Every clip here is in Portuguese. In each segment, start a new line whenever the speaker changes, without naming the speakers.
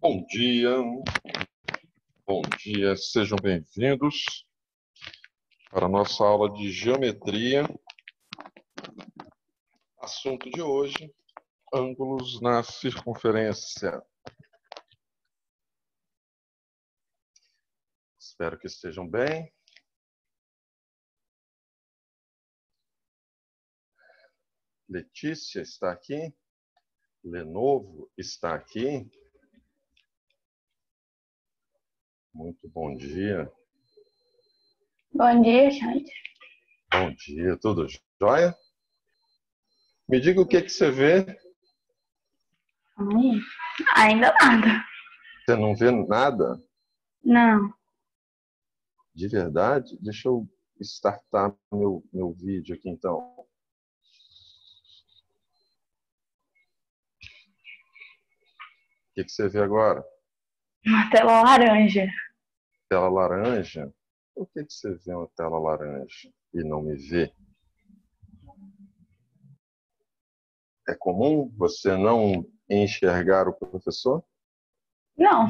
Bom dia, sejam bem-vindos para a nossa aula de geometria. Assunto de hoje, ângulos na circunferência. Espero que estejam bem. Letícia está aqui. Lenovo está aqui. Muito bom dia.
Bom dia, Xande.
Bom dia, tudo jóia? Me diga o que você vê.
Ainda nada.
Você não vê nada?
Não.
De verdade? Deixa eu startar meu vídeo aqui, então. O que você vê agora?
Uma tela laranja.
Tela laranja? Por que você vê uma tela laranja e não me vê? É comum você não enxergar o professor?
Não.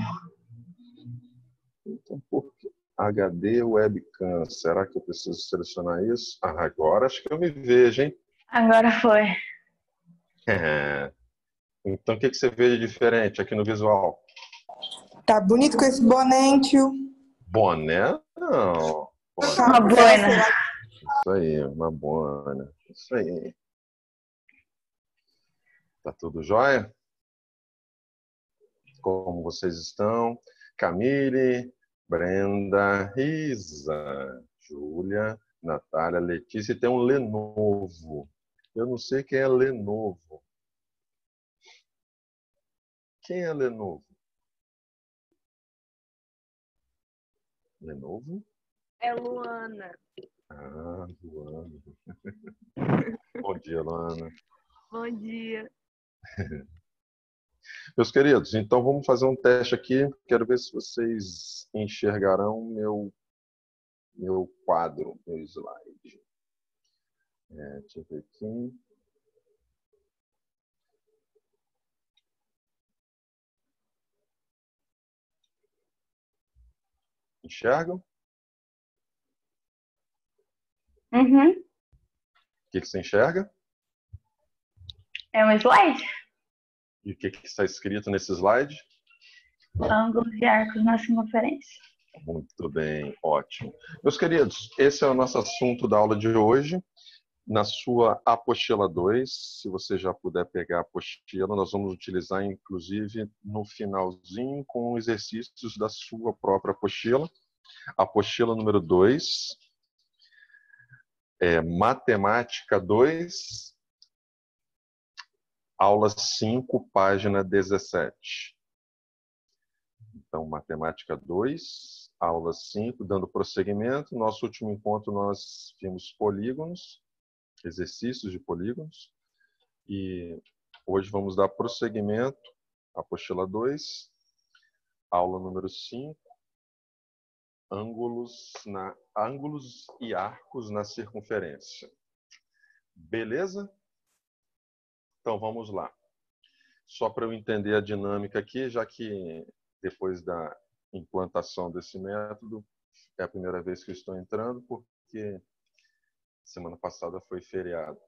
Então, por que HD webcam? Será que eu preciso selecionar isso? Ah, agora acho que eu me vejo, hein?
Agora foi.
Então, o que você vê de diferente aqui no visual?
Tá bonito com esse boné, hein, tio?
Boné? Não. Boné.
Uma boina.
Isso aí, uma boina. Isso aí. Tá tudo jóia? Como vocês estão? Camille, Brenda, Risa, Júlia, Natália, Letícia. E tem um Lenovo. Eu não sei quem é Lenovo. Quem é Lenovo? Lenovo?
É Luana.
Ah, Luana. Bom dia, Luana.
Bom dia.
Meus queridos, então vamos fazer um teste aqui. Quero ver se vocês enxergarão meu quadro, meu slide. Deixa eu ver aqui. Enxergam?
Uhum.
O que você enxerga?
É um slide.
E o que está escrito nesse slide?
Ângulos e arcos na circunferência.
Muito bem, ótimo. Meus queridos, esse é o nosso assunto da aula de hoje. Na sua apostila 2, se você já puder pegar a apostila, nós vamos utilizar, inclusive, no finalzinho, com exercícios da sua própria apostila. Apostila número 2, Matemática 2, aula 5, página 17. Então, Matemática 2, aula 5, dando prosseguimento. Nosso último encontro nós vimos polígonos, exercícios de polígonos. E hoje vamos dar prosseguimento, apostila 2, aula número 5, ângulos e arcos na circunferência. Beleza? Então vamos lá. Só para eu entender a dinâmica aqui, já que depois da implantação desse método, é a primeira vez que eu estou entrando, porque semana passada foi feriado.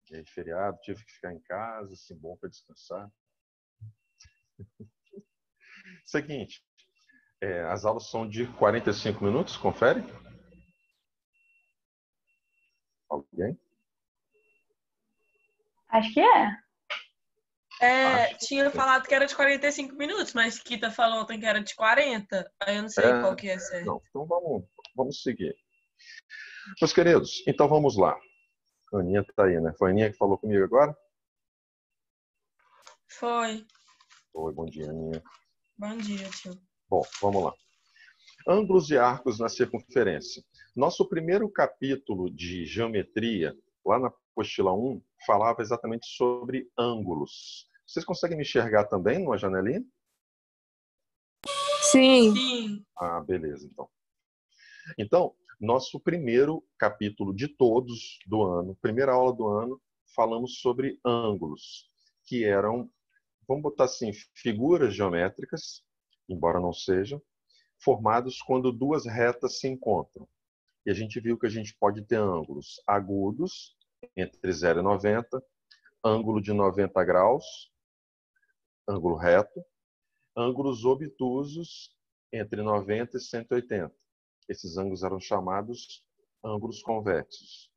E aí, feriado, tive que ficar em casa, assim, bom para descansar. Seguinte, as aulas são de 45 minutos, confere? Alguém?
Acho que é.
Tinha falado que era de 45 minutos, mas Kita falou ontem que era de 40. Aí eu não sei qual que é certo.
Não, então vamos seguir. Meus queridos, então vamos lá. A Aninha está aí, né? Foi a Aninha que falou comigo agora?
Foi.
Oi, bom dia, Aninha.
Bom dia, tio.
Bom, vamos lá. Ângulos e arcos na circunferência. Nosso primeiro capítulo de geometria, lá na apostila 1, falava exatamente sobre ângulos. Vocês conseguem me enxergar também numa janelinha?
Sim.
Ah, beleza, então. Então, nosso primeiro capítulo de todos do ano, primeira aula do ano, falamos sobre ângulos, que eram vamos botar assim, figuras geométricas, embora não sejam, formados quando duas retas se encontram. E a gente viu que a gente pode ter ângulos agudos, entre 0 e 90, ângulo de 90 graus, ângulo reto, ângulos obtusos entre 90 e 180. Esses ângulos eram chamados ângulos convexos.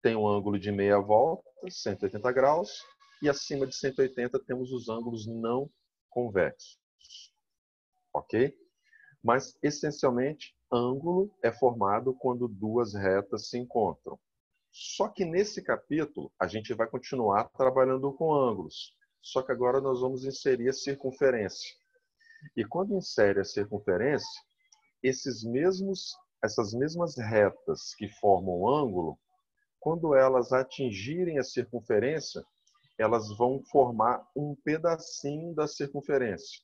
Tem um ângulo de meia volta, 180 graus, e acima de 180 temos os ângulos não convexos. Ok? Mas, essencialmente, ângulo é formado quando duas retas se encontram. Só que nesse capítulo, a gente vai continuar trabalhando com ângulos. Só que agora nós vamos inserir a circunferência. E quando insere a circunferência, essas mesmas retas que formam o ângulo, quando elas atingirem a circunferência, elas vão formar um pedacinho da circunferência.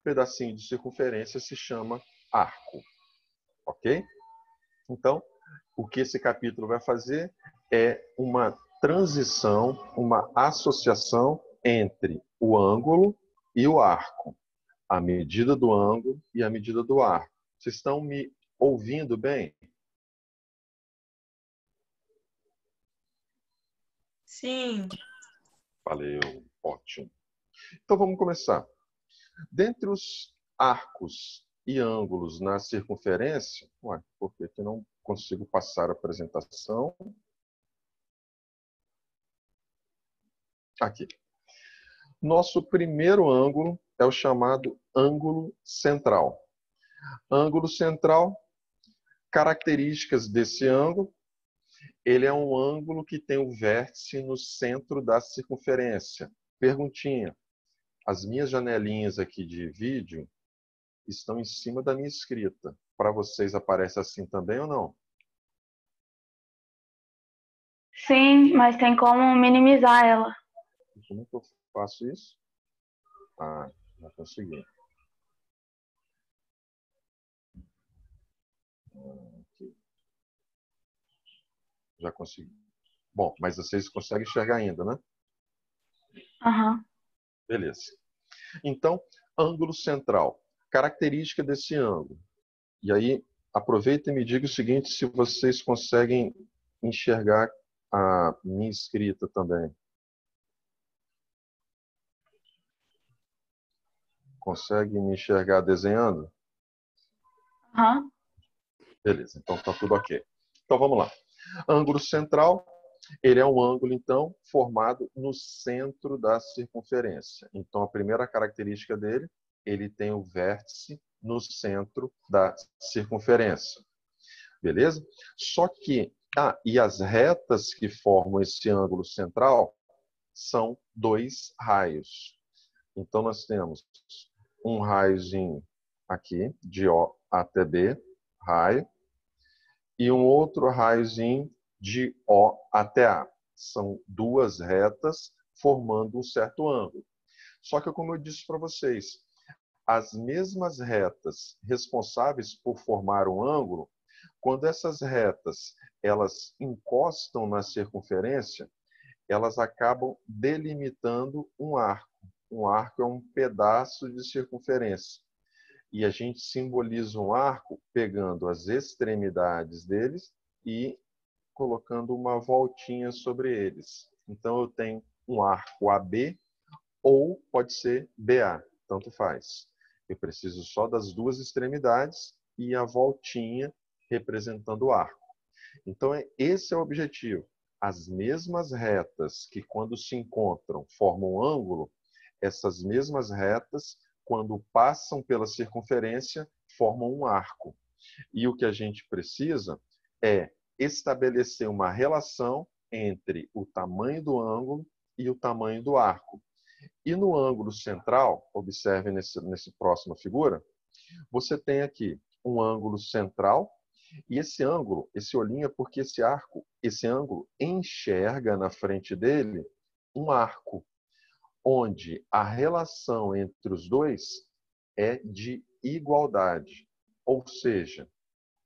O pedacinho de circunferência se chama arco. Ok? Então, o que esse capítulo vai fazer é uma transição, uma associação entre o ângulo e o arco. A medida do ângulo e a medida do arco. Vocês estão me ouvindo bem?
Sim.
Valeu, ótimo. Então vamos começar. Dentre os arcos e ângulos na circunferência, por que eu não consigo passar a apresentação? Aqui. Nosso primeiro ângulo é o chamado ângulo central. Ângulo central, características desse ângulo. Ele é um ângulo que tem o vértice no centro da circunferência. Perguntinha. As minhas janelinhas aqui de vídeo estão em cima da minha escrita. Para vocês aparece assim também ou não?
Sim, mas tem como minimizar ela.
Como é que eu faço isso? Ah, já consegui. Aqui. Já consegui. Bom, mas vocês conseguem enxergar ainda, né?
Aham.
Beleza. Então, ângulo central. Característica desse ângulo. E aí, aproveita e me diga o seguinte, se vocês conseguem enxergar a minha escrita também. Consegue me enxergar desenhando?
Aham.
Beleza, então está tudo ok. Então vamos lá. Ângulo central, ele é um ângulo, então, formado no centro da circunferência. Então, a primeira característica dele, ele tem o vértice no centro da circunferência. Beleza? Só que, e as retas que formam esse ângulo central são dois raios. Então, nós temos um raiozinho aqui, de O até B, raio, e um outro raiozinho de O até A. São duas retas formando um certo ângulo. Só que, como eu disse para vocês, as mesmas retas responsáveis por formar um ângulo, quando essas retas elas encostam na circunferência, elas acabam delimitando um arco. Um arco é um pedaço de circunferência. E a gente simboliza um arco pegando as extremidades deles e colocando uma voltinha sobre eles. Então eu tenho um arco AB ou pode ser BA, tanto faz. Eu preciso só das duas extremidades e a voltinha representando o arco. Então esse é o objetivo. As mesmas retas que quando se encontram formam um ângulo, essas mesmas retas, quando passam pela circunferência, formam um arco. E o que a gente precisa é estabelecer uma relação entre o tamanho do ângulo e o tamanho do arco. E no ângulo central, observe nesse próxima figura, você tem aqui um ângulo central, e esse ângulo, esse olhinho é porque esse ângulo enxerga na frente dele um arco, onde a relação entre os dois é de igualdade. Ou seja,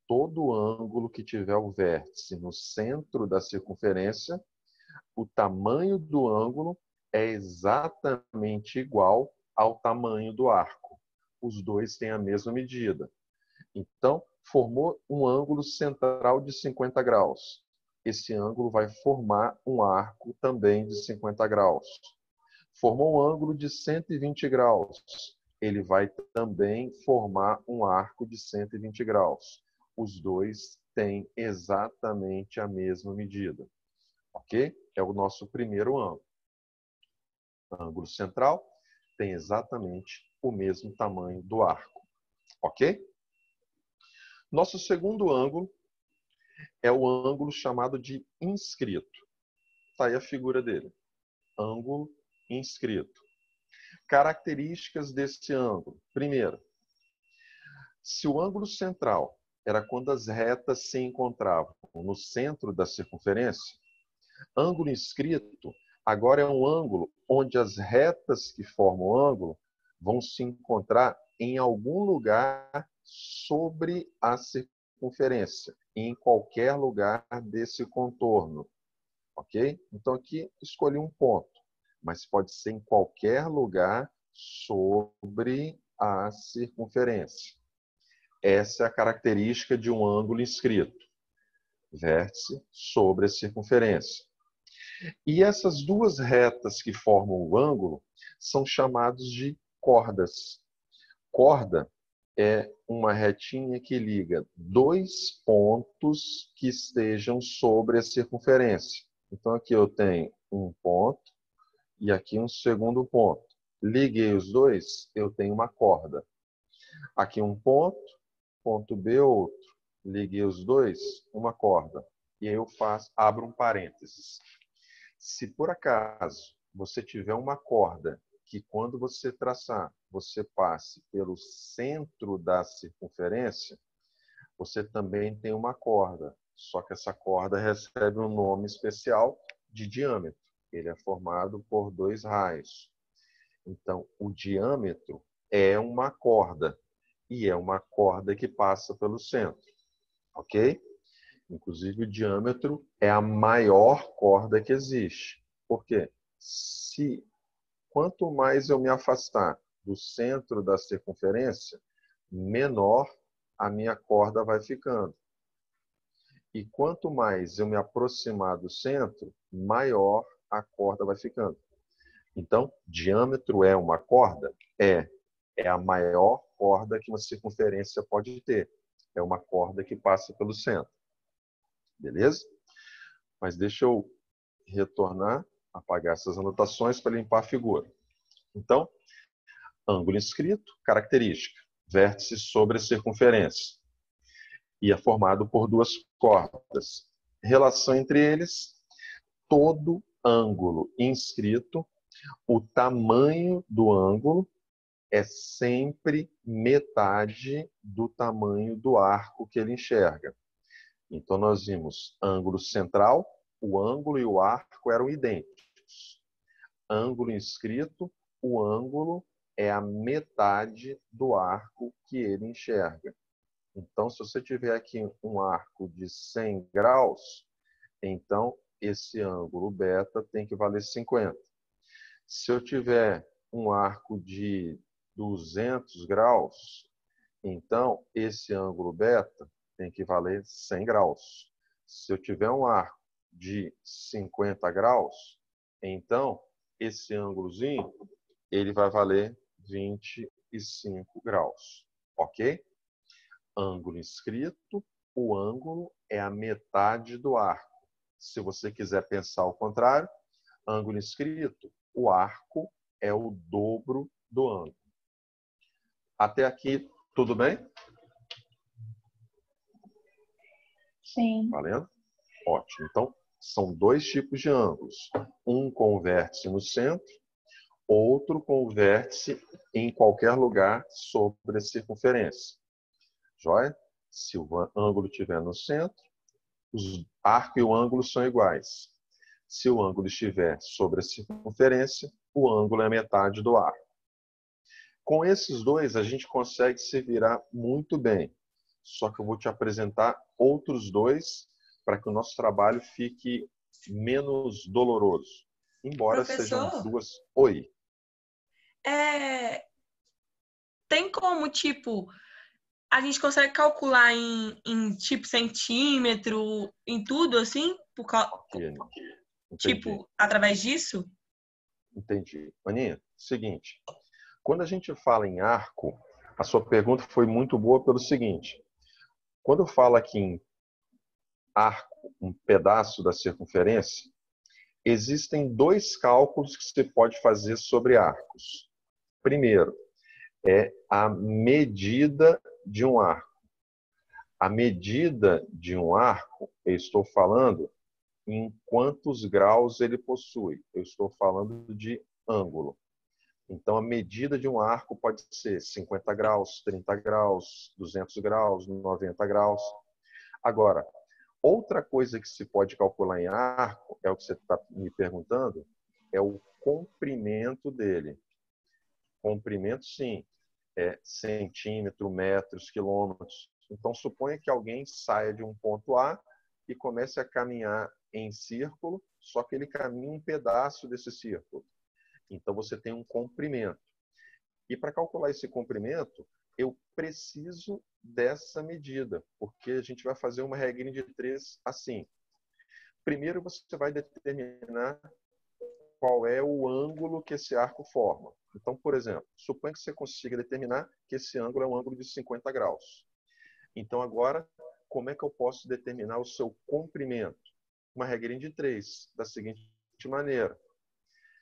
todo ângulo que tiver o vértice no centro da circunferência, o tamanho do ângulo é exatamente igual ao tamanho do arco. Os dois têm a mesma medida. Então, formou um ângulo central de 50 graus. Esse ângulo vai formar um arco também de 50 graus. Formou um ângulo de 120 graus. Ele vai também formar um arco de 120 graus. Os dois têm exatamente a mesma medida. Ok? É o nosso primeiro ângulo. O ângulo central tem exatamente o mesmo tamanho do arco. Ok? Nosso segundo ângulo é o ângulo chamado de inscrito. Está aí a figura dele. Ângulo inscrito. Características desse ângulo. Primeiro, se o ângulo central era quando as retas se encontravam no centro da circunferência, ângulo inscrito agora é um ângulo onde as retas que formam o ângulo vão se encontrar em algum lugar sobre a circunferência, em qualquer lugar desse contorno. Ok? Então aqui escolhi um ponto, mas pode ser em qualquer lugar sobre a circunferência. Essa é a característica de um ângulo inscrito. Vértice sobre a circunferência. E essas duas retas que formam o ângulo são chamadas de cordas. Corda é uma retinha que liga dois pontos que estejam sobre a circunferência. Então aqui eu tenho um ponto e aqui um segundo ponto. Liguei os dois, eu tenho uma corda. Aqui um ponto, ponto B outro. Liguei os dois, uma corda. E aí eu abro um parênteses. Se por acaso você tiver uma corda que quando você traçar, você passe pelo centro da circunferência, você também tem uma corda. Só que essa corda recebe um nome especial de diâmetro. Ele é formado por dois raios. Então, o diâmetro é uma corda. E é uma corda que passa pelo centro. Ok? Inclusive, o diâmetro é a maior corda que existe. Por quê? Quanto mais eu me afastar do centro da circunferência, menor a minha corda vai ficando. E quanto mais eu me aproximar do centro, maior a corda vai ficando. Então, diâmetro é uma corda? É a maior corda que uma circunferência pode ter. É uma corda que passa pelo centro. Beleza? Mas deixa eu retornar, apagar essas anotações para limpar a figura. Então, ângulo inscrito, característica, vértice sobre a circunferência. E é formado por duas cordas. Relação entre eles, todo ângulo inscrito, o tamanho do ângulo é sempre metade do tamanho do arco que ele enxerga. Então, nós vimos ângulo central, o ângulo e o arco eram idênticos. Ângulo inscrito, o ângulo é a metade do arco que ele enxerga. Então, se você tiver aqui um arco de 100 graus, então esse ângulo beta tem que valer 50. Se eu tiver um arco de 200 graus, então esse ângulo beta tem que valer 100 graus. Se eu tiver um arco de 50 graus, então esse ângulozinho ele vai valer 25 graus. Ok? Ângulo inscrito, o ângulo é a metade do arco. Se você quiser pensar ao contrário, ângulo inscrito, o arco é o dobro do ângulo. Até aqui, tudo bem?
Sim.
Valendo? Ótimo. Então, são dois tipos de ângulos. Um com o vértice no centro, outro com o vértice em qualquer lugar sobre a circunferência. Joia? Se o ângulo estiver no centro, o arco e o ângulo são iguais. Se o ângulo estiver sobre a circunferência, o ângulo é metade do arco. Com esses dois, a gente consegue se virar muito bem. Só que eu vou te apresentar outros dois para que o nosso trabalho fique menos doloroso. embora sejam
Professor,
duas... Oi.
é, tem como, tipo, a gente consegue calcular em tipo, centímetro, em tudo, assim?
Entendi.
Tipo, através disso?
Entendi. Aninha, seguinte. Quando a gente fala em arco, a sua pergunta foi muito boa pelo seguinte. Quando eu falo aqui em arco, um pedaço da circunferência, existem dois cálculos que você pode fazer sobre arcos. Primeiro, é a medida de um arco. A medida de um arco, eu estou falando em quantos graus ele possui. Eu estou falando de ângulo. Então, a medida de um arco pode ser 50 graus, 30 graus, 200 graus, 90 graus. Agora, outra coisa que se pode calcular em arco, é o que você está me perguntando, é o comprimento dele. Comprimento, sim, é centímetro, metros, quilômetros. Então, suponha que alguém saia de um ponto A e comece a caminhar em círculo, só que ele caminha um pedaço desse círculo. Então, você tem um comprimento. E para calcular esse comprimento, eu preciso dessa medida, porque a gente vai fazer uma regrinha de 3 assim. Primeiro, você vai determinar qual é o ângulo que esse arco forma. Então, por exemplo, suponha que você consiga determinar que esse ângulo é um ângulo de 50 graus. Então, agora, como é que eu posso determinar o seu comprimento? Uma regrinha de 3, da seguinte maneira.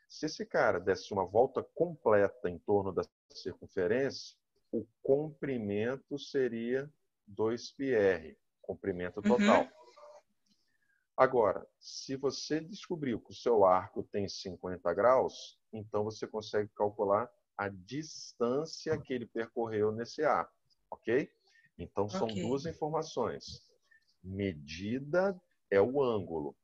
Se esse cara desse uma volta completa em torno da circunferência, o comprimento seria 2πr, comprimento total.
Uhum.
Agora, se você descobriu que o seu arco tem 50 graus, então você consegue calcular a distância que ele percorreu nesse arco, ok? Então, são duas informações. Medida é o ângulo.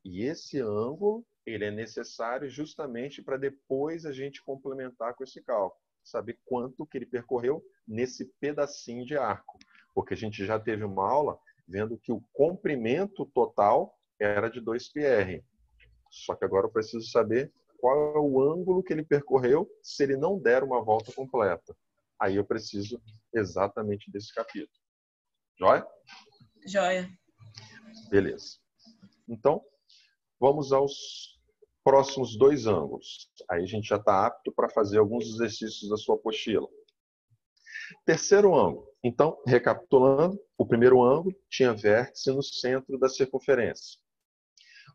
E esse ângulo, ele é necessário justamente para depois a gente complementar com esse cálculo. Saber quanto que ele percorreu nesse pedacinho de arco. Porque a gente já teve uma aula vendo que o comprimento total era de 2πr. Só que agora eu preciso saber qual é o ângulo que ele percorreu se ele não der uma volta completa. Aí eu preciso exatamente desse capítulo. Joia?
Joia.
Beleza. Então, vamos aos próximos dois ângulos. Aí a gente já está apto para fazer alguns exercícios da sua apostila. Terceiro ângulo. Então, recapitulando, o primeiro ângulo tinha vértice no centro da circunferência.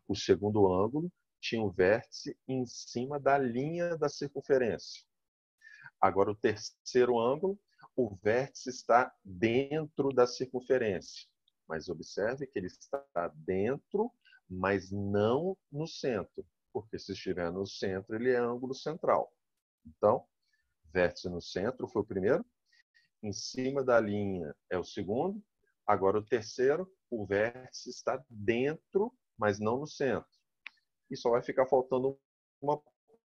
O segundo ângulo tinha o vértice em cima da linha da circunferência. Agora, o terceiro ângulo, o vértice está dentro da circunferência. Mas observe que ele está dentro, mas não no centro. Porque se estiver no centro, ele é ângulo central. Então, vértice no centro foi o primeiro. Em cima da linha é o segundo. Agora, o terceiro, o vértice está dentro, mas não no centro. E só vai ficar faltando uma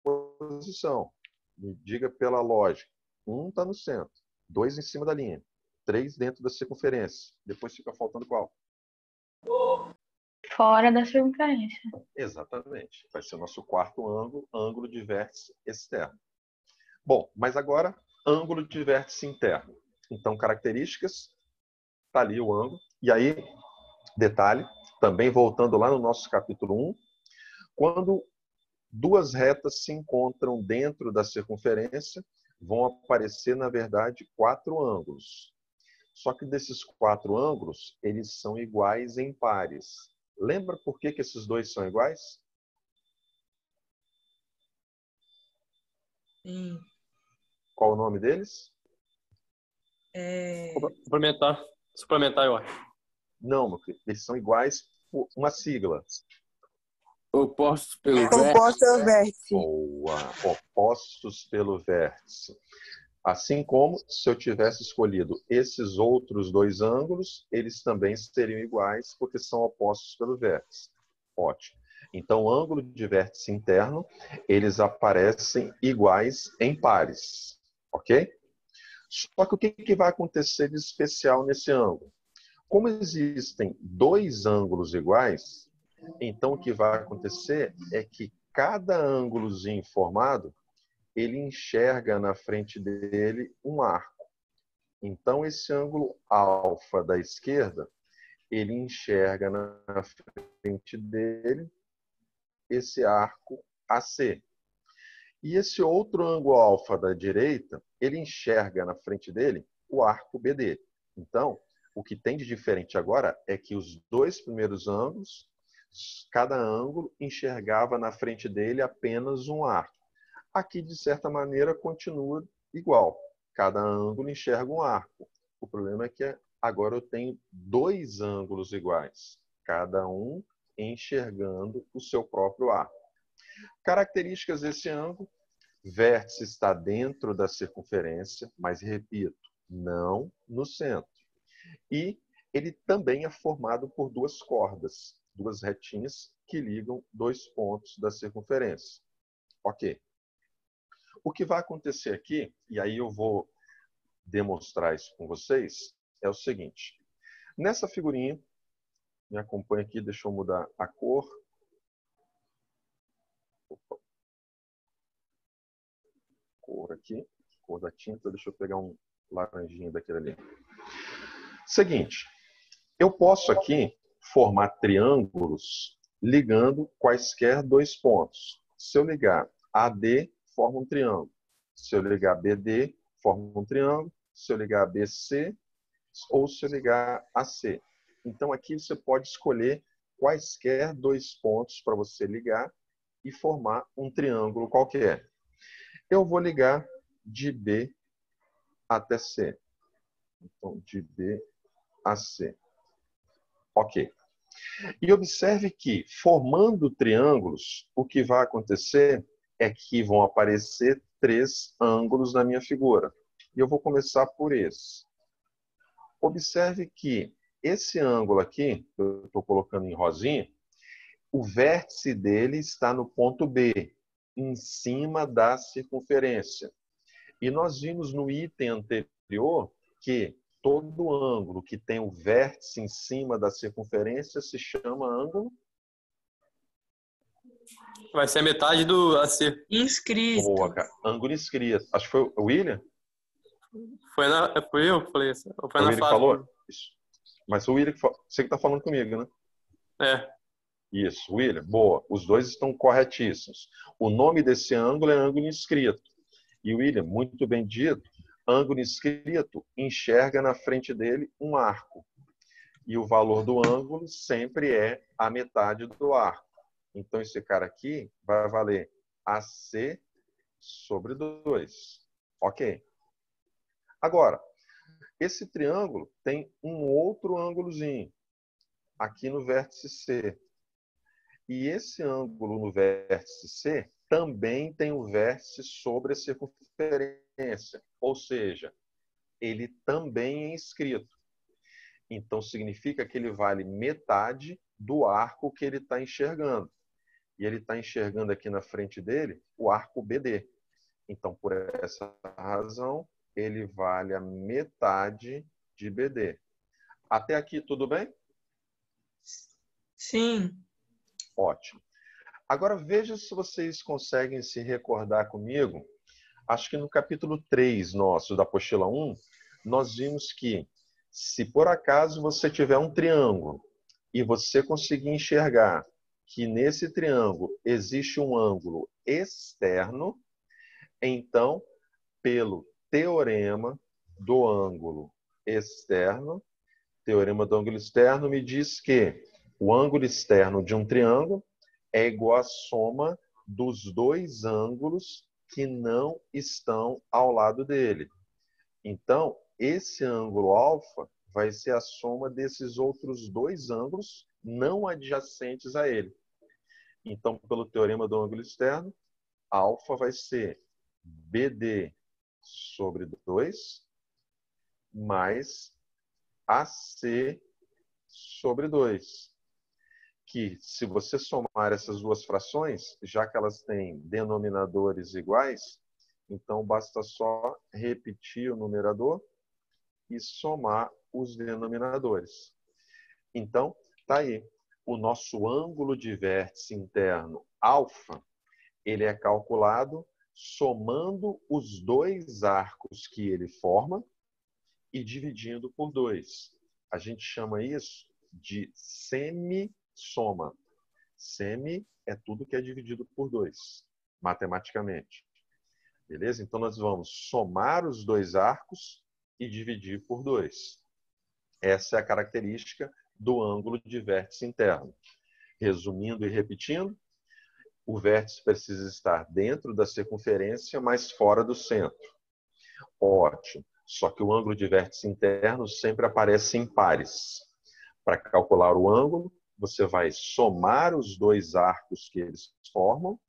posição. Me diga pela lógica. 1 está no centro, 2 em cima da linha, 3 dentro da circunferência. Depois fica faltando qual?
Fora da circunferência.
Exatamente. Vai ser o nosso quarto ângulo, ângulo de vértice externo. Bom, mas agora, ângulo de vértice interno. Então, características, está ali o ângulo. E aí, detalhe, também voltando lá no nosso capítulo 1, quando duas retas se encontram dentro da circunferência, vão aparecer, na verdade, 4 ângulos. Só que desses 4 ângulos, eles são iguais em pares. Lembra por que esses dois são iguais?
Sim.
Qual o nome deles?
Suplementar, eu acho.
Não, meu filho. Eles são iguais por uma sigla.
Opostos pelo
Composto ao vértice.
Boa. Opostos pelo vértice. Assim como, se eu tivesse escolhido esses outros dois ângulos, eles também seriam iguais, porque são opostos pelo vértice. Ótimo. Então, o ângulo de vértice interno, eles aparecem iguais em pares. Ok? Só que o que vai acontecer de especial nesse ângulo? Como existem dois ângulos iguais, então o que vai acontecer é que cada ângulozinho formado, ele enxerga na frente dele um arco. Então, esse ângulo alfa da esquerda, ele enxerga na frente dele esse arco AC. E esse outro ângulo alfa da direita, ele enxerga na frente dele o arco BD. Então, o que tem de diferente agora é que os dois primeiros ângulos, cada ângulo enxergava na frente dele apenas um arco. Aqui, de certa maneira, continua igual. Cada ângulo enxerga um arco. O problema é que agora eu tenho dois ângulos iguais, cada um enxergando o seu próprio arco. Características desse ângulo: vértice está dentro da circunferência, mas, repito, não no centro. E ele também é formado por duas cordas, duas retinhas que ligam dois pontos da circunferência. Ok. O que vai acontecer aqui, e aí eu vou demonstrar isso com vocês, é o seguinte. Nessa figurinha, me acompanha aqui, deixa eu mudar a cor. Opa. Cor aqui, cor da tinta, deixa eu pegar um laranjinha daquele ali. Seguinte, eu posso aqui formar triângulos ligando quaisquer dois pontos. Se eu ligar AD, forma um triângulo. Se eu ligar BD, forma um triângulo. Se eu ligar BC, ou se eu ligar AC. Então, aqui você pode escolher quaisquer dois pontos para você ligar e formar um triângulo qualquer. Eu vou ligar de B até C. Então, de B a C. Ok. E observe que, formando triângulos, o que vai acontecer é que vão aparecer três ângulos na minha figura. E eu vou começar por esse. Observe que esse ângulo aqui, eu estou colocando em rosinha, o vértice dele está no ponto B, em cima da circunferência. E nós vimos no item anterior que todo ângulo que tem o vértice em cima da circunferência se chama ângulo...
Vai ser a metade do AC.
Inscrito.
Boa, cara. Ângulo inscrito. Acho que foi o William?
Foi eu que falei isso. Foi
O
na
William que
Flávia.
falou? Isso. Mas o William, você que está falando comigo, né?
É.
Isso, William. Boa. Os dois estão corretíssimos. O nome desse ângulo é ângulo inscrito. E William, muito bem dito, ângulo inscrito enxerga na frente dele um arco. E o valor do ângulo sempre é a metade do arco. Então, esse cara aqui vai valer AC sobre 2. Ok. Agora, esse triângulo tem um outro ângulozinho aqui no vértice C. E esse ângulo no vértice C também tem o vértice sobre a circunferência. Ou seja, ele também é inscrito. Então, significa que ele vale metade do arco que ele está enxergando. E ele está enxergando aqui na frente dele o arco BD. Então, por essa razão, ele vale a metade de BD. Até aqui, tudo bem?
Sim.
Ótimo. Agora, veja se vocês conseguem se recordar comigo. Acho que no capítulo 3 nosso, da apostila 1, nós vimos que, se por acaso você tiver um triângulo e você conseguir enxergar que nesse triângulo existe um ângulo externo, então, pelo teorema do ângulo externo, teorema do ângulo externo me diz que o ângulo externo de um triângulo é igual à soma dos dois ângulos que não estão ao lado dele. Então, esse ângulo alfa vai ser a soma desses outros dois ângulos não adjacentes a ele. Então, pelo teorema do ângulo externo, alfa vai ser BD sobre 2 mais AC sobre 2. Que, se você somar essas duas frações, já que elas têm denominadores iguais, então basta só repetir o numerador e somar os denominadores. Então, está aí. O nosso ângulo de vértice interno alfa ele é calculado somando os dois arcos que ele forma e dividindo por 2. A gente chama isso de semissoma. Semi é tudo que é dividido por 2, matematicamente. Beleza? Então, nós vamos somar os dois arcos e dividir por 2. Essa é a característica do ângulo de vértice interno. Resumindo e repetindo, o vértice precisa estar dentro da circunferência, mas fora do centro. Ótimo. Só que o ângulo de vértice interno sempre aparece em pares. Para calcular o ângulo, você vai somar os dois arcos que eles formam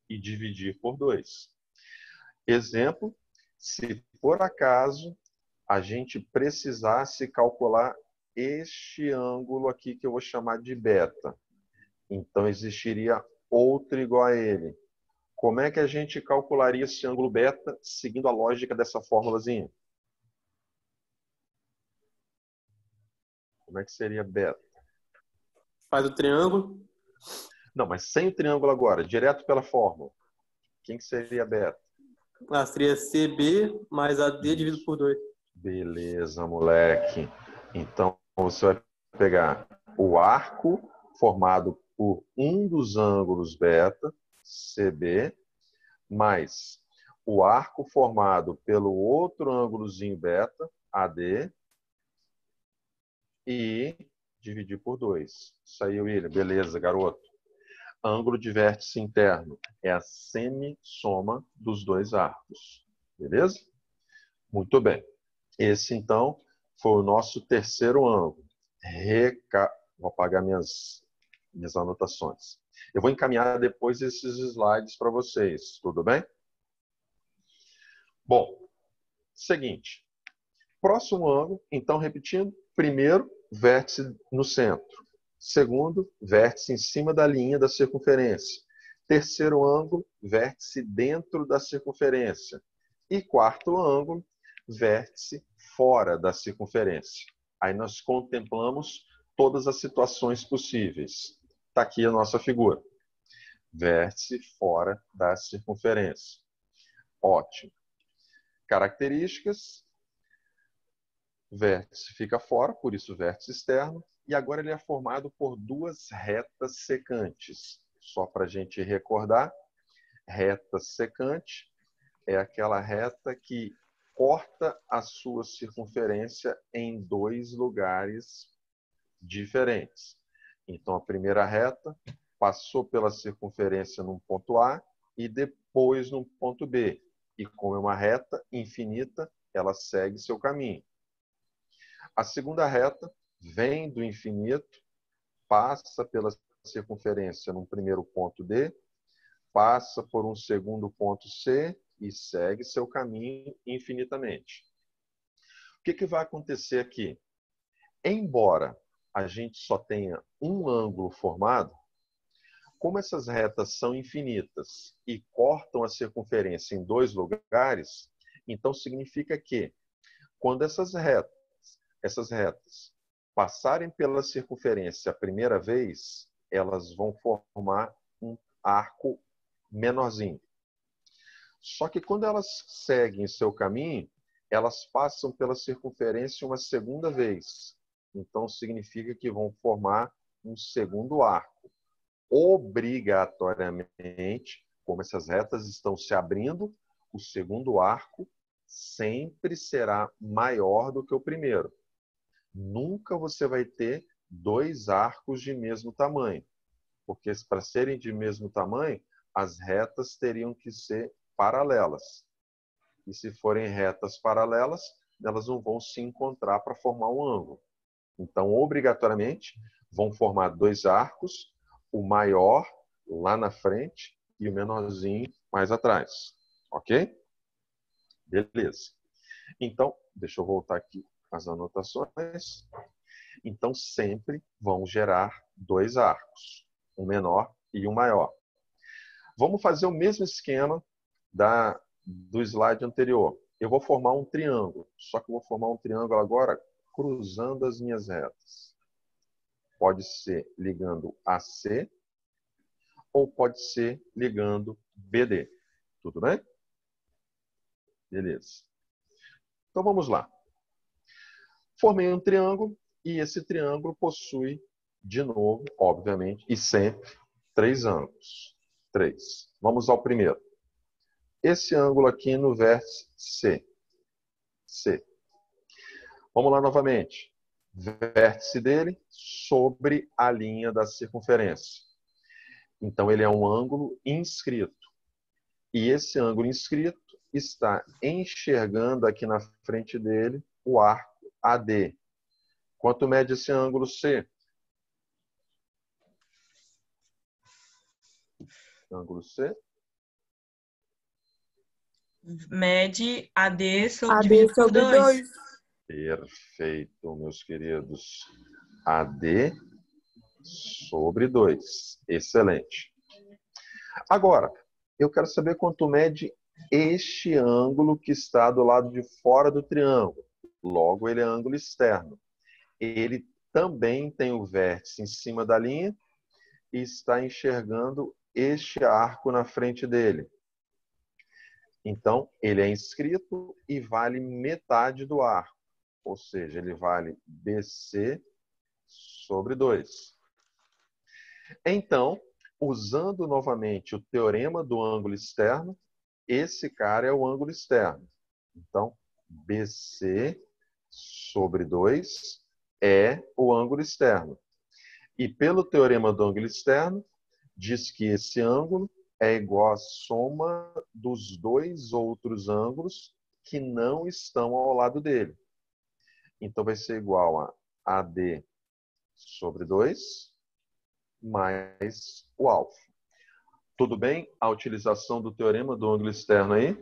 e dividir por 2. Exemplo, se por acaso a gente precisasse calcular este ângulo aqui que eu vou chamar de beta, então existiria outro igual a ele. Como é que a gente calcularia esse ângulo beta seguindo a lógica dessa fórmulazinha? Como é que seria beta?
Faz o triângulo.
Não, mas sem o triângulo agora, direto pela fórmula. Quem que seria beta?
Seria CB mais AD dividido por 2.
Beleza, moleque. Então, você vai pegar o arco formado por um dos ângulos beta, CB, mais o arco formado pelo outro ângulozinho beta, AD, e dividir por 2. Isso aí, William. Beleza, garoto. Ângulo de vértice interno é a semissoma dos dois arcos. Beleza? Muito bem. Esse, então, foi o nosso terceiro ângulo. Vou apagar minhas anotações. Eu vou encaminhar depois esses slides para vocês. Tudo bem? Bom, seguinte. Próximo ângulo, então, repetindo. Primeiro, vértice no centro. Segundo, vértice em cima da linha da circunferência. Terceiro ângulo, vértice dentro da circunferência. E quarto ângulo, vértice fora da circunferência. Aí nós contemplamos todas as situações possíveis. Está aqui a nossa figura. Vértice fora da circunferência. Ótimo. Características. Vértice fica fora, por isso vértice externo. E agora ele é formado por duas retas secantes. Só para a gente recordar, reta secante é aquela reta que corta a sua circunferência em dois lugares diferentes. Então, a primeira reta passou pela circunferência num ponto A e depois num ponto B. E como é uma reta infinita, ela segue seu caminho. A segunda reta vem do infinito, passa pela circunferência num primeiro ponto D, passa por um segundo ponto C e segue seu caminho infinitamente. O que vai acontecer aqui? Embora a gente só tenha um ângulo formado, como essas retas são infinitas e cortam a circunferência em dois lugares, então significa que quando essas retas passarem pela circunferência a primeira vez, elas vão formar um arco menorzinho. Só que quando elas seguem seu caminho, elas passam pela circunferência uma segunda vez. Então, significa que vão formar um segundo arco. Obrigatoriamente, como essas retas estão se abrindo, o segundo arco sempre será maior do que o primeiro. Nunca você vai ter dois arcos de mesmo tamanho. Porque para serem de mesmo tamanho, as retas teriam que ser paralelas. E se forem retas paralelas, elas não vão se encontrar para formar um ângulo. Então, obrigatoriamente, vão formar dois arcos, o maior lá na frente e o menorzinho mais atrás. Ok? Beleza. Então, deixa eu voltar aqui as anotações. Então, sempre vão gerar dois arcos, um menor e um maior. Vamos fazer o mesmo esquema do slide anterior. Eu vou formar um triângulo, só que eu vou formar um triângulo agora cruzando as minhas retas. Pode ser ligando AC ou pode ser ligando BD. Tudo bem? Beleza. Então vamos lá. Formei um triângulo e esse triângulo possui, de novo, obviamente, e sempre, 3 ângulos. 3. Vamos ao primeiro. Esse ângulo aqui no vértice C. C. Vamos lá novamente. Vértice dele sobre a linha da circunferência. Então, ele é um ângulo inscrito. E esse ângulo inscrito está enxergando aqui na frente dele o arco AD. Quanto mede esse ângulo C? Ângulo C.
Mede AD sobre
AD
dividido por
sobre
2.
2.
Perfeito, meus queridos. AD sobre 2. Excelente. Agora, eu quero saber quanto mede este ângulo que está do lado de fora do triângulo. Logo, ele é ângulo externo. Ele também tem o vértice em cima da linha e está enxergando este arco na frente dele. Então, ele é inscrito e vale metade do arco. Ou seja, ele vale BC sobre 2. Então, usando novamente o teorema do ângulo externo, esse cara é o ângulo externo. Então, BC sobre 2 é o ângulo externo. E pelo teorema do ângulo externo, diz que esse ângulo é igual à soma dos 2 outros ângulos que não estão ao lado dele. Então, vai ser igual a AD sobre 2 mais o alfa. Tudo bem? A utilização do teorema do ângulo externo aí?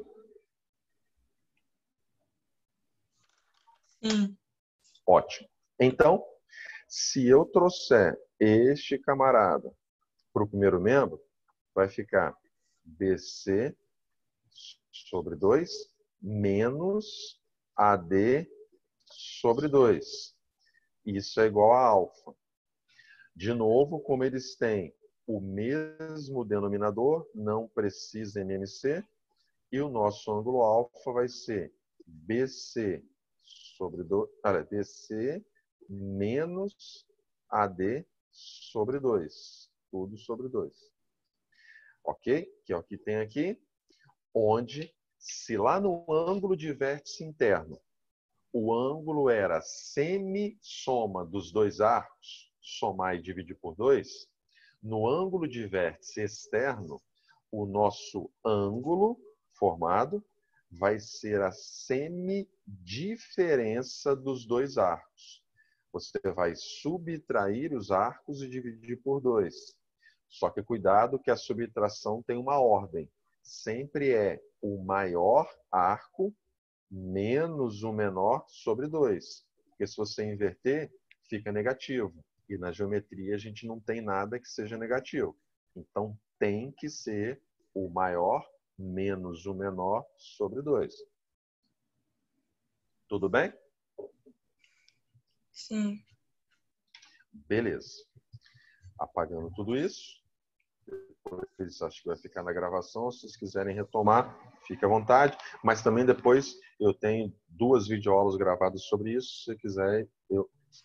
Sim.
Ótimo. Então, se eu trouxer este camarada para o primeiro membro, vai ficar BC sobre 2 menos AD sobre 2. Isso é igual a alfa. De novo, como eles têm o mesmo denominador, não precisa MMC, e o nosso ângulo alfa vai ser BC sobre 2, BC menos AD sobre 2. Tudo sobre 2. Ok? Que é o que tem aqui. Onde, se lá no ângulo de vértice interno, o ângulo era semi-soma dos 2 arcos, somar e dividir por 2, no ângulo de vértice externo, o nosso ângulo formado vai ser a semidiferença dos 2 arcos. Você vai subtrair os arcos e dividir por 2. Só que cuidado que a subtração tem uma ordem. Sempre é o maior arco menos o menor sobre 2. Porque se você inverter, fica negativo. E na geometria a gente não tem nada que seja negativo. Então tem que ser o maior menos o menor sobre 2. Tudo bem?
Sim.
Beleza. Apagando tudo isso. Depois acho que vai ficar na gravação. Se vocês quiserem retomar, fique à vontade. Mas também depois eu tenho 2 videoaulas gravadas sobre isso. Se você quiser,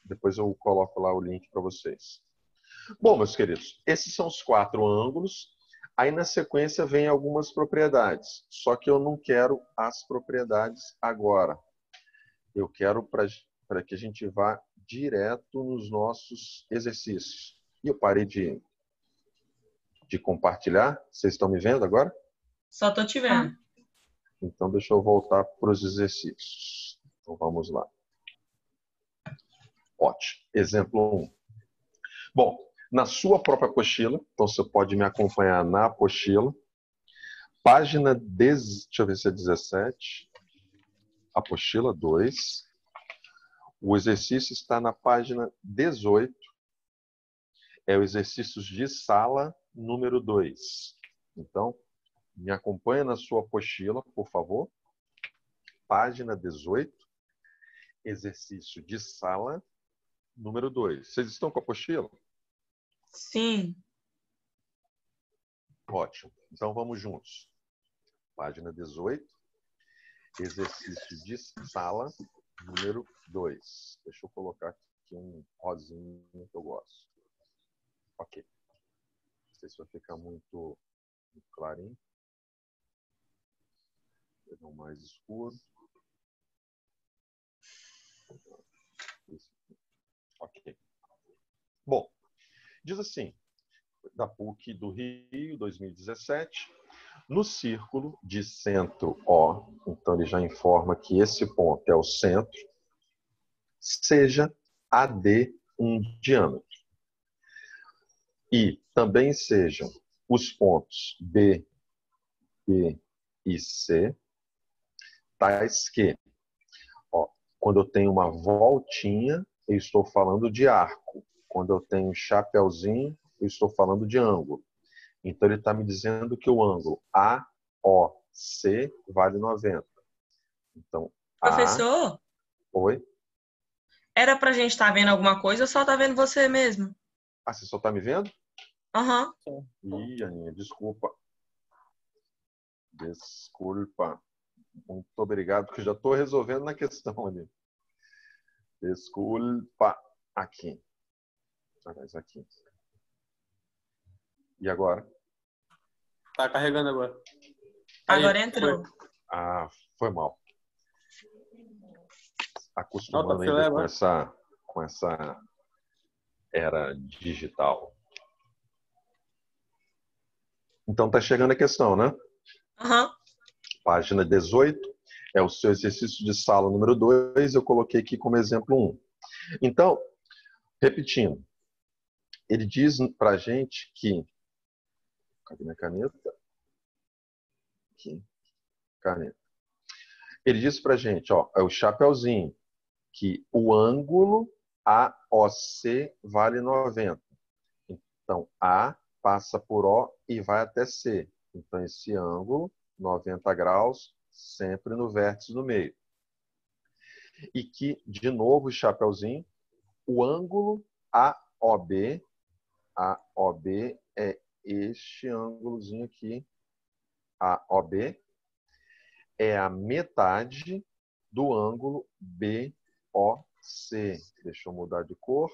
depois eu coloco lá o link para vocês. Bom, meus queridos, esses são os 4 ângulos. Aí na sequência vem algumas propriedades. Só que eu não quero as propriedades agora. Eu quero para que a gente vá direto nos nossos exercícios. E eu parei de compartilhar. Vocês estão me vendo agora?
Só tô te vendo.
Então, deixa eu voltar para os exercícios. Então, vamos lá. Ótimo. Exemplo 1. Bom, na sua própria apostila, então você pode me acompanhar na apostila. Página, deixa eu ver se é 17. Apostila 2. O exercício está na página 18. É o exercício de sala número 2. Então, me acompanha na sua apostila, por favor. Página 18. Exercício de sala número 2. Vocês estão com a apostila?
Sim.
Ótimo. Então vamos juntos. Página 18. Exercício de sala número 2. Deixa eu colocar aqui um rosinho que eu gosto. Ok. Não sei se vai ficar muito clarinho. Vou pegar um mais escuro. Ok. Bom, diz assim, da PUC do Rio, 2017, no círculo de centro O, então ele já informa que esse ponto é o centro, seja AD um diâmetro. E também sejam os pontos B, B e C, tais que, ó, quando eu tenho uma voltinha, eu estou falando de arco. Quando eu tenho um chapeuzinho, eu estou falando de ângulo. Então, ele está me dizendo que o ângulo AOC vale 90. Então,
Professor,
Oi?
era pra gente estar vendo alguma coisa ou só tá vendo você mesmo?
Ah, você só está me vendo?
Aham.
Ih, Aninha, desculpa. Desculpa. Muito obrigado, porque eu já estou resolvendo na questão ali. Desculpa. Aqui. Aliás, aqui. E agora?
Tá carregando agora. Aí,
Agora entrou.
Ah, foi mal.
Nota
Acostumando
filé
ainda
agora.
com essa era digital. Então tá chegando a questão, né?
Aham.
Página 18 é o seu exercício de sala número 2. Eu coloquei aqui como exemplo 1. Então, repetindo, ele diz pra gente que... Cadê minha caneta? Aqui. Caneta. Ele diz pra gente, ó, é o chapeuzinho, que o ângulo AOC vale 90. Então, A passa por O e vai até C. Então, esse ângulo, 90 graus, sempre no vértice do meio. E que, de novo, o chapeuzinho, o ângulo AOB é este ângulozinho aqui, AOB, é a metade do ângulo BOC. Deixa eu mudar de cor.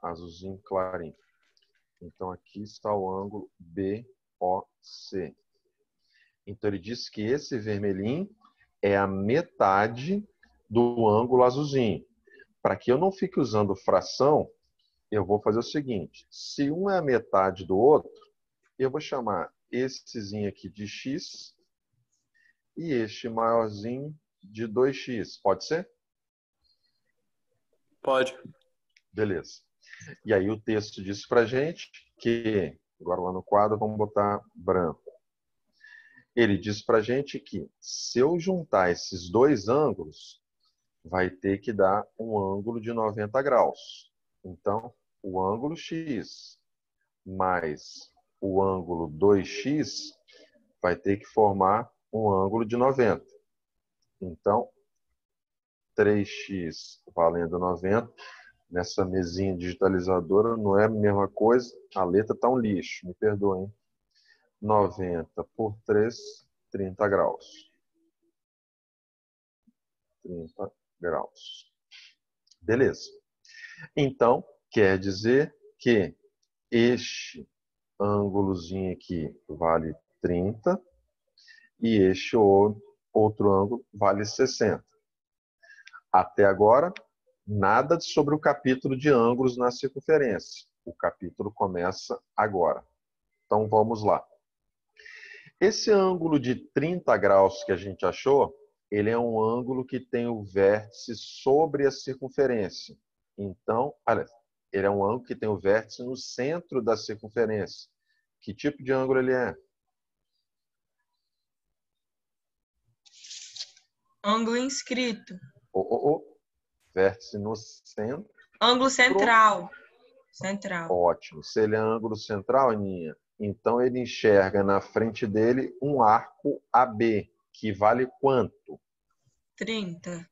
Azulzinho clarinho. Então, aqui está o ângulo BOC. Então, ele diz que esse vermelhinho é a metade do ângulo azulzinho. Para que eu não fique usando fração, eu vou fazer o seguinte. Se um é a metade do outro, eu vou chamar essezinho aqui de x e este maiorzinho de 2x. Pode ser?
Pode.
Beleza. E aí o texto diz pra gente que, agora lá no quadro, vamos botar branco. Ele diz pra gente que se eu juntar esses dois ângulos, vai ter que dar um ângulo de 90 graus. Então, o ângulo x mais o ângulo 2x vai ter que formar um ângulo de 90. Então, 3x valendo 90. Nessa mesinha digitalizadora não é a mesma coisa. A letra está um lixo, me perdoem. 90 por 3, 30 graus. 30 graus. Beleza. Então, quer dizer que este ângulozinho aqui vale 30 e este outro ângulo vale 60. Até agora, nada sobre o capítulo de ângulos na circunferência. O capítulo começa agora. Então, vamos lá. Esse ângulo de 30 graus que a gente achou, ele é um ângulo que tem o vértice sobre a circunferência. Então, olha, ele é um ângulo que tem o vértice no centro da circunferência. Que tipo de ângulo ele é?
Ângulo inscrito.
Vértice no centro.
Ângulo central. Central.
Ótimo. Se ele é ângulo central, Aninha, então ele enxerga na frente dele um arco AB, que vale quanto?
30.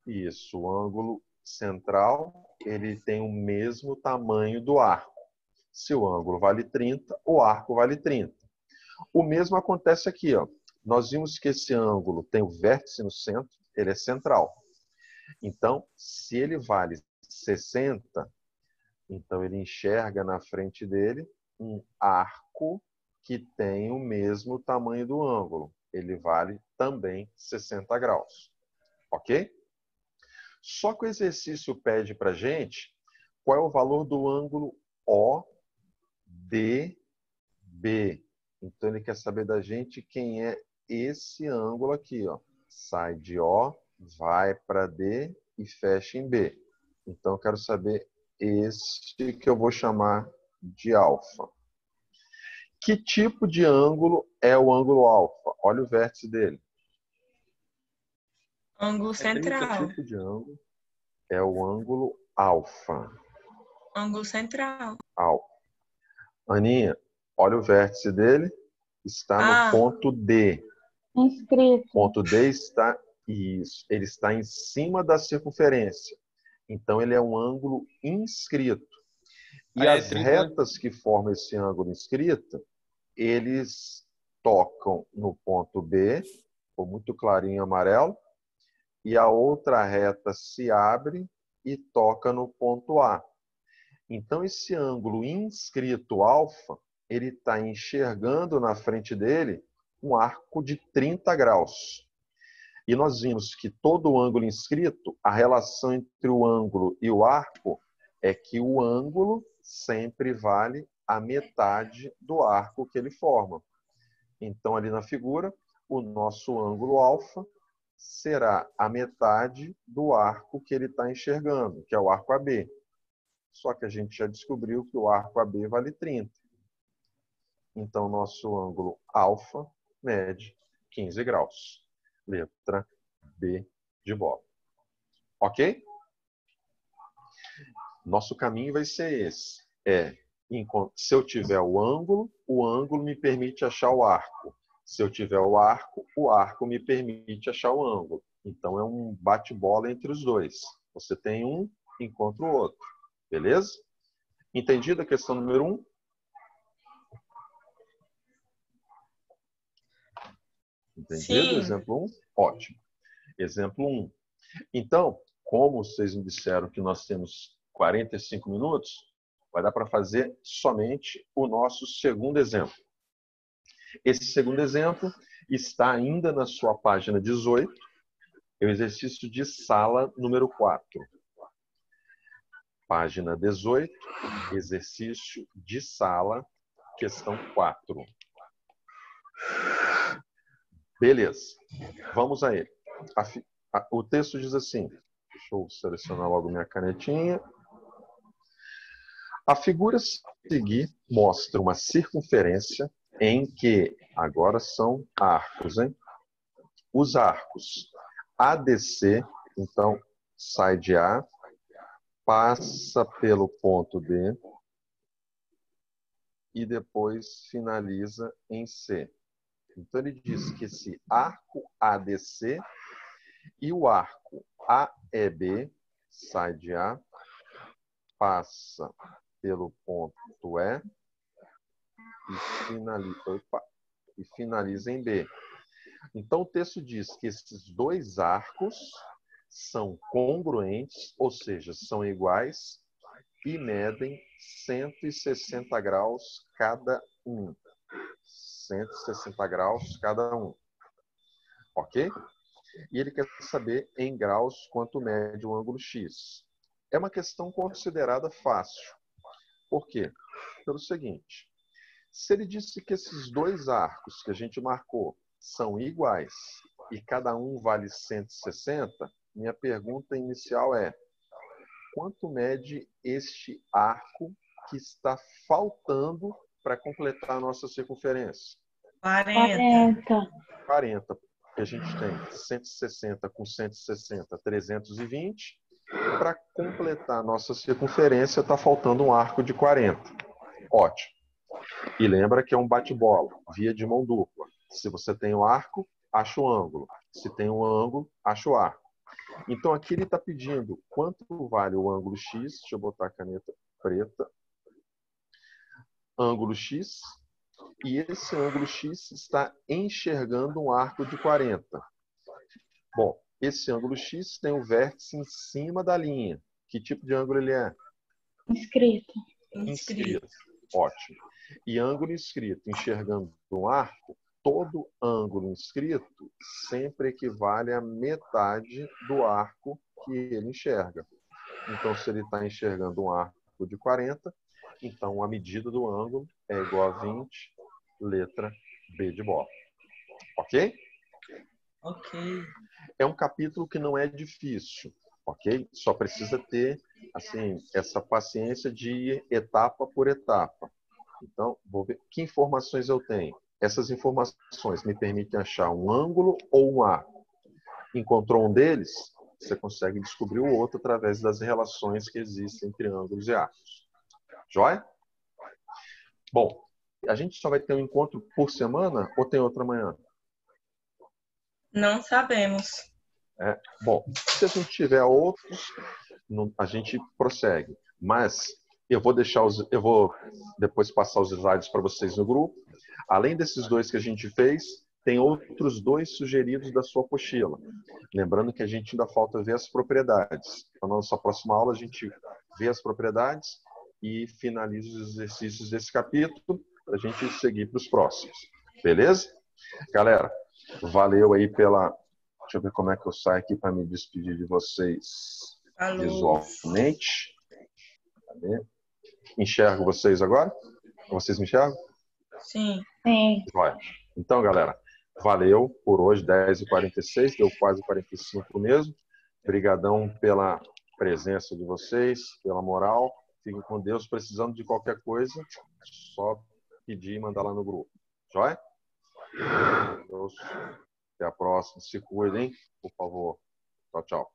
Isso, o ângulo central, ele tem o mesmo tamanho do arco. Se o ângulo vale 30, o arco vale 30. O mesmo acontece aqui, ó. Nós vimos que esse ângulo tem o vértice no centro, ele é central. Então, se ele vale 60, então ele enxerga na frente dele um arco que tem o mesmo tamanho do ângulo. Ele vale também 60 graus. Ok? Só que o exercício pede para a gente qual é o valor do ângulo ODB. Então ele quer saber da gente quem é esse ângulo aqui, ó. Sai de O, vai para D e fecha em B. Então eu quero saber esse que eu vou chamar de alfa. Que tipo de ângulo é o ângulo alfa? Olha o vértice dele.
Ângulo
Que
central.
tipo de ângulo é o ângulo alfa?
Ângulo central.
Alfa. Aninha, olha o vértice dele. Está no ponto D.
Inscrito.
Ponto D está... Isso. Ele está em cima da circunferência. Então, ele é um ângulo inscrito. E
Aí é
as
30, né?
retas que formam esse ângulo inscrito, eles tocam no ponto B, ficou muito clarinho em amarelo, e a outra reta se abre e toca no ponto A. Então, esse ângulo inscrito alfa, ele está enxergando na frente dele um arco de 30 graus. E nós vimos que todo ângulo inscrito, a relação entre o ângulo e o arco é que o ângulo sempre vale a metade do arco que ele forma. Então, ali na figura, o nosso ângulo alfa será a metade do arco que ele está enxergando, que é o arco AB. Só que a gente já descobriu que o arco AB vale 30. Então, nosso ângulo alfa mede 15 graus. Letra B de bola. Ok? Nosso caminho vai ser esse. Se eu tiver o ângulo me permite achar o arco. Se eu tiver o arco me permite achar o ângulo. Então, é um bate-bola entre os dois. Você tem um, encontra o outro. Beleza? Entendido a questão número 1? Entendido?
Sim.
Exemplo 1? Ótimo. Exemplo 1. Então, como vocês me disseram que nós temos 45 minutos, vai dar para fazer somente o nosso segundo exemplo. Esse segundo exemplo está ainda na sua página 18, é o exercício de sala número 4. Página 18, exercício de sala, questão 4. Beleza, vamos a ele. O texto diz assim, deixa eu selecionar logo minha canetinha. A figura a seguir mostra uma circunferência em que, agora são arcos, hein? Os arcos ADC, então sai de A, passa pelo ponto D e depois finaliza em C. Então ele diz que esse arco ADC e o arco AEB sai de A, passa pelo ponto E e finaliza em B. Então o texto diz que esses dois arcos são congruentes, ou seja, são iguais e medem 160 graus cada um. 160 graus cada um. Ok? E ele quer saber em graus quanto mede o ângulo X. É uma questão considerada fácil. Por quê? Pelo seguinte, se ele disse que esses dois arcos que a gente marcou são iguais e cada um vale 160, minha pergunta inicial é: quanto mede este arco que está faltando para completar a nossa circunferência?
40.
40, porque a gente tem 160 com 160, 320. Para completar a nossa circunferência, está faltando um arco de 40. Ótimo. E lembra que é um bate-bola, via de mão dupla. Se você tem o arco, acha o ângulo. Se tem um ângulo, acha o arco. Então, aqui ele está pedindo quanto vale o ângulo X. Deixa eu botar a caneta preta. ângulo X, e esse ângulo X está enxergando um arco de 40. Bom, esse ângulo X tem o vértice em cima da linha. Que tipo de ângulo ele é?
Inscrito.
Inscrito. Ótimo. E ângulo inscrito, enxergando um arco, todo ângulo inscrito sempre equivale à metade do arco que ele enxerga. Então, se ele está enxergando um arco de 40, então a medida do ângulo é igual a 20, letra B de bola. Ok?
Ok.
É um capítulo que não é difícil, ok? Só precisa ter, assim, essa paciência de ir etapa por etapa. Então, vou ver que informações eu tenho. Essas informações me permitem achar um ângulo ou um arco. Encontrou um deles, você consegue descobrir o outro através das relações que existem entre ângulos e arcos. Joia? Bom, a gente só vai ter um encontro por semana ou tem outra manhã?
Não sabemos.
Bom, se a gente tiver outros, a gente prossegue. Mas eu vou depois passar os slides para vocês no grupo. Além desses dois que a gente fez, tem outros dois sugeridos da sua apostila. Lembrando que a gente ainda falta ver as propriedades. Então, na nossa próxima aula, a gente vê as propriedades e finaliza os exercícios desse capítulo para a gente seguir para os próximos. Beleza? Galera, valeu aí pela... Deixa eu ver como é que eu saio aqui para me despedir de vocês visualmente. Cadê? Enxergo vocês agora? Vocês me enxergam?
Sim.
Sim.
Vai. Então, galera, valeu por hoje, 10h46, deu quase 45 mesmo. Obrigadão pela presença de vocês, pela moral. Fiquem com Deus. Precisando de qualquer coisa, só pedir e mandar lá no grupo. Joia? Deus. Até a próxima. Se cuidem, por favor. Tchau, tchau.